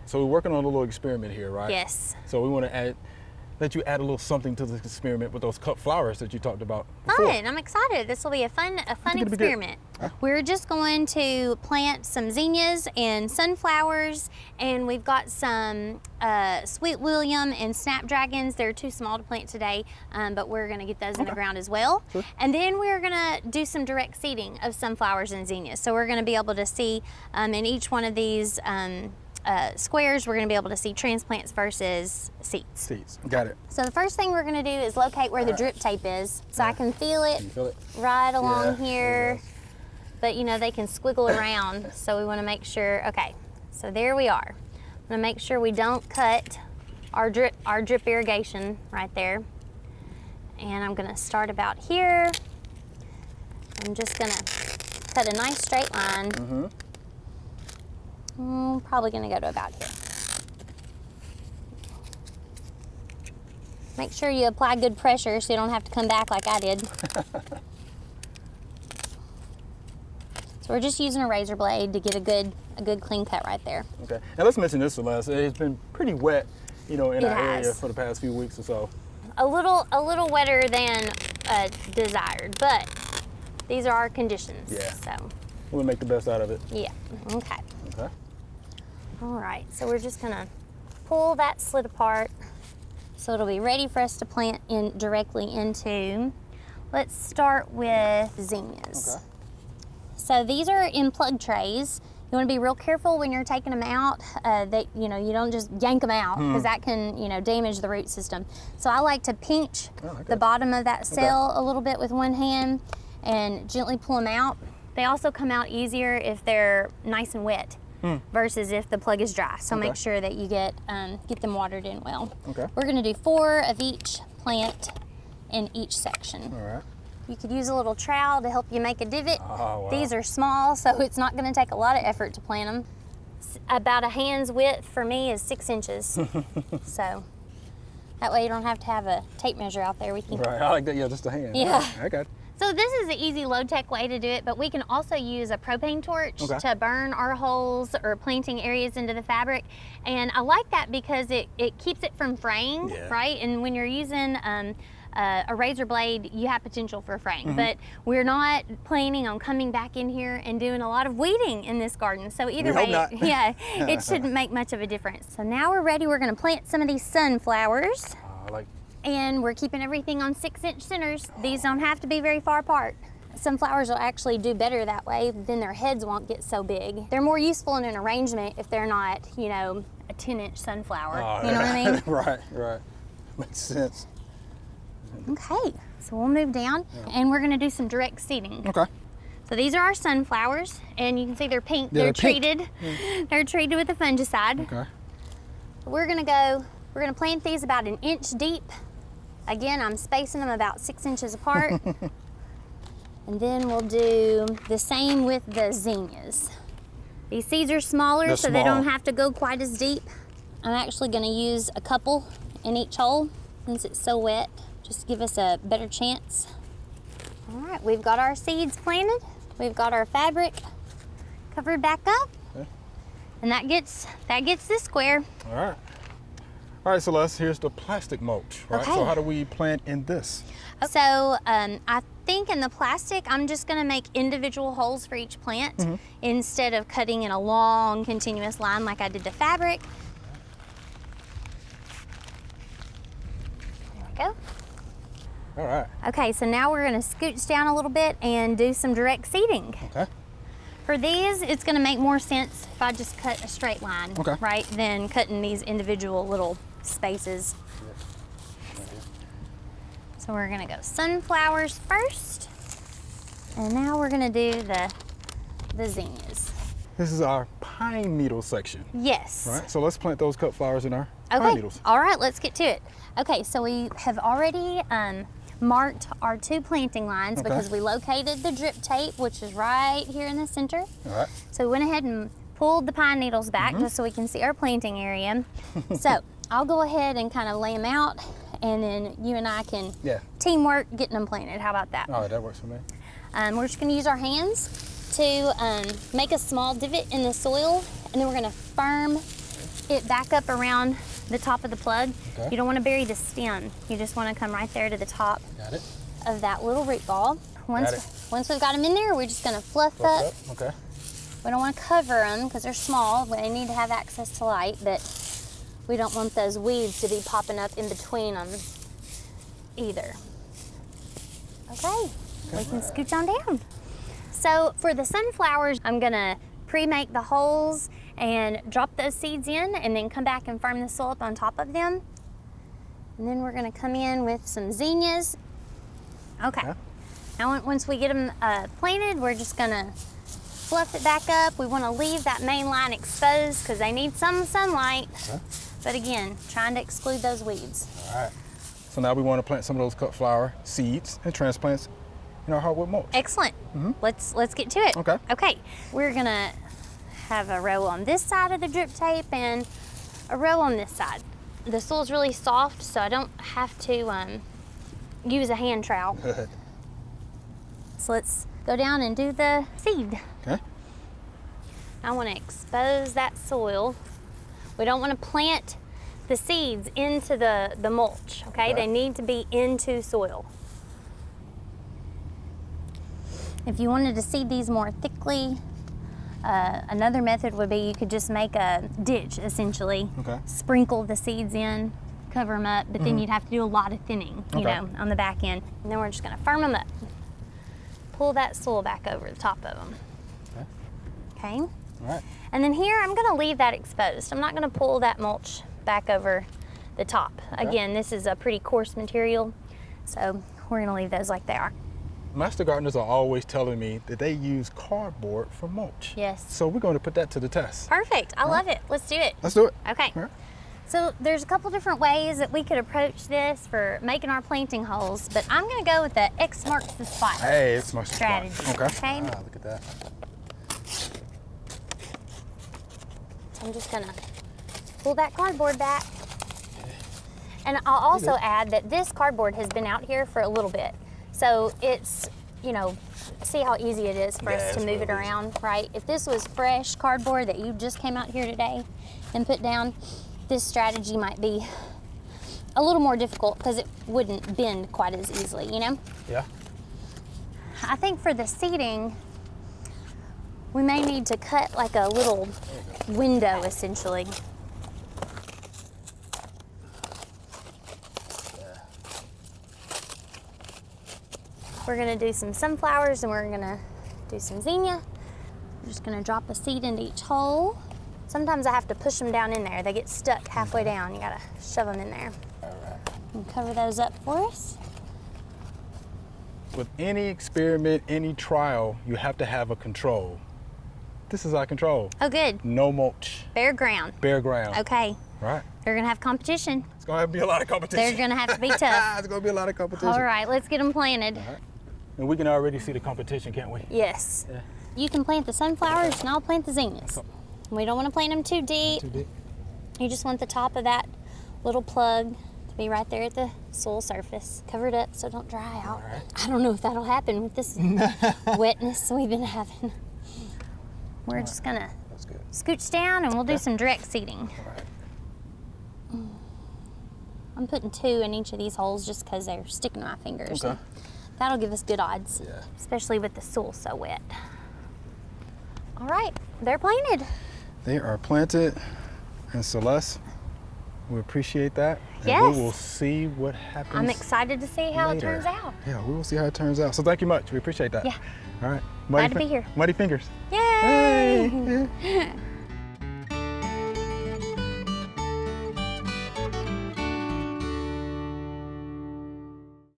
So we're working on a little experiment here, right? Yes. So we want to let you add a little something to this experiment with those cut flowers that you talked about before. Fun, I'm excited. This will be a fun experiment. Huh? We're just going to plant some zinnias and sunflowers, and we've got some sweet William and snapdragons. They're too small to plant today, but we're gonna get those in the ground as well. Sure. And then we're gonna do some direct seeding of sunflowers and zinnias. So we're gonna be able to see in each one of these squares, we're going to be able to see transplants versus seeds. Seeds, got it. So the first thing we're going to do is locate where the drip tape is, so I can feel it, right along here. But you know, they can squiggle around, so we want to make sure. Okay, so there we are. I'm going to make sure we don't cut our drip irrigation right there. And I'm going to start about here. I'm just going to cut a nice straight line. Probably gonna go to about here. Make sure you apply good pressure so you don't have to come back like I did. So we're just using a razor blade to get a good clean cut right there. Okay, and let's mention this, Celeste. It's been pretty wet, you know, in our area has. for the past few weeks or so. A little wetter than desired, but these are our conditions. Yeah. So We'll make the best out of it. yeah. Okay. Okay. All right, so we're just gonna pull that slit apart so it'll be ready for us to plant in directly into. Let's start with zinnias. Okay. So these are in plug trays. You want to be real careful when you're taking them out that you don't just yank them out, because that can damage the root system. So I like to pinch the bottom of that cell a little bit with one hand and gently pull them out. They also come out easier if they're nice and wet. Versus if the plug is dry. So make sure that you get them watered in well. Okay. We're gonna do 4 of each plant in each section. All right. You could use a little trowel to help you make a divot. Oh, wow. These are small, so it's not gonna take a lot of effort to plant them. About a hand's width for me is 6 inches. So that way you don't have to have a tape measure out there with you. Right, I like that, yeah, just a hand. Yeah. Right. I got it. So this is an easy low-tech way to do it, but we can also use a propane torch to burn our holes or planting areas into the fabric. And I like that because it keeps it from fraying, right? And when you're using a razor blade, you have potential for fraying. But we're not planning on coming back in here and doing a lot of weeding in this garden. So either way, yeah, it shouldn't make much of a difference. So now we're ready. We're gonna plant some of these sunflowers. And we're keeping everything on 6-inch centers. These don't have to be very far apart. Some flowers will actually do better that way, then their heads won't get so big. They're more useful in an arrangement if they're not, a 10-inch sunflower. You know what I mean? Right. Makes sense. Okay, so we'll move down and we're gonna do some direct seeding. Okay. So these are our sunflowers, and you can see they're pink. Yeah, they're pink. treated. They're treated with a fungicide. Okay. We're gonna plant these about 1 inch deep. Again, I'm spacing them about 6 inches apart. And then we'll do the same with the zinnias. These seeds are smaller, so they don't have to go quite as deep. I'm actually gonna use a couple in each hole since it's so wet, just to give us a better chance. All right, we've got our seeds planted. We've got our fabric covered back up. Okay. And that gets this square. All right. All right, Celeste, here's the plastic mulch, right? Okay. So how do we plant in this? So I think in the plastic, I'm just gonna make individual holes for each plant instead of cutting in a long continuous line like I did the fabric. There we go. All right. Okay, so now we're gonna scooch down a little bit and do some direct seeding. Okay. For these, it's gonna make more sense if I just cut a straight line, right, than cutting these individual little spaces. So we're gonna go sunflowers first, and now we're gonna do the zinnias. This is our pine needle section. Yes. Right, so let's plant those cut flowers in our pine needles. All right, let's get to it. Okay, so we have already marked our 2 planting lines because we located the drip tape, which is right here in the center. All right. So we went ahead and pulled the pine needles back just so we can see our planting area. So I'll go ahead and kind of lay them out, and then you and I can teamwork getting them planted. How about that? All right, that works for me. We're just gonna use our hands to make a small divot in the soil, and then we're gonna firm it back up around the top of the plug. Okay. You don't want to bury the stem. You just want to come right there to the top Got it. of that little root ball. Once we've got them in there, we're just going to fluff up. Okay. We don't want to cover them because they're small. They need to have access to light, but we don't want those weeds to be popping up in between them either. Okay, we can scooch on down. So for the sunflowers, I'm gonna pre-make the holes and drop those seeds in and then come back and firm the soil up on top of them. And then we're gonna come in with some zinnias. Okay. Now once we get them planted, we're just gonna fluff it back up. We wanna leave that main line exposed because they need some sunlight. Okay. But again, trying to exclude those weeds. All right. So now we want to plant some of those cut flower seeds and transplants in our hardwood mulch. Excellent. Let's get to it. Okay. Okay. We're gonna have a row on this side of the drip tape and a row on this side. The soil's really soft, so I don't have to use a hand trowel. Good. So let's go down and do the seed. Okay. I want to expose that soil. We don't want to plant the seeds into the mulch, okay? They need to be into soil. If you wanted to seed these more thickly, another method would be you could just make a ditch, essentially. Okay. Sprinkle the seeds in, cover them up, but then you'd have to do a lot of thinning, you know, on the back end. And then we're just gonna firm them up. Pull that soil back over the top of them. Okay. All right. And then here, I'm gonna leave that exposed. I'm not gonna pull that mulch back over the top. Again, this is a pretty coarse material, so we're gonna leave those like they are. Master gardeners are always telling me that they use cardboard for mulch. Yes. So we're going to put that to the test. Perfect, I love it. Let's do it. Let's do it. Okay. All right. So there's a couple different ways that we could approach this for making our planting holes, but I'm gonna go with the X marks the spot. Hey, it's my strategy. Okay. Okay. Ah, look at that. So I'm just gonna pull that cardboard back. And I'll also add that this cardboard has been out here for a little bit. So it's, you know, see how easy it is for us to move it around, right? If this was fresh cardboard that you just came out here today and put down, this strategy might be a little more difficult because it wouldn't bend quite as easily, you know? Yeah. I think for the seeding, we may need to cut like a little window, essentially. We're gonna do some sunflowers and we're gonna do some zinnia. We're just gonna drop a seed into each hole. Sometimes I have to push them down in there. They get stuck halfway down. You gotta shove them in there. All right. And cover those up for us. With any experiment, any trial, you have to have a control. This is our control. Oh, good. No mulch. Bare ground. Bare ground. Okay. Right. They're gonna have competition. It's gonna have to be a lot of competition. They're gonna have to be tough. It's gonna be a lot of competition. All right, let's get them planted. All right. And we can already see the competition, can't we? Yes. Yeah. You can plant the sunflowers and I'll plant the zinnias. We don't want to plant them too deep. Not too deep. You just want the top of that little plug to be right there at the soil surface. Cover it up so it don't dry out. All right. I don't know if that'll happen with this wetness we've been having. We're just gonna scooch down and we'll do some direct seeding. All right. I'm putting 2 in each of these holes just because they're sticking to my fingers. Okay. That'll give us good odds, Yeah. especially with the soil so wet. All right, they're planted. They are planted, and Celeste, we appreciate that. And Yes. we will see what happens. I'm excited to see how it later. turns out. Yeah, we will see how it turns out. So thank you much. We appreciate that. Yeah. All right. Glad to be here. Muddy fingers. Yay! Hey.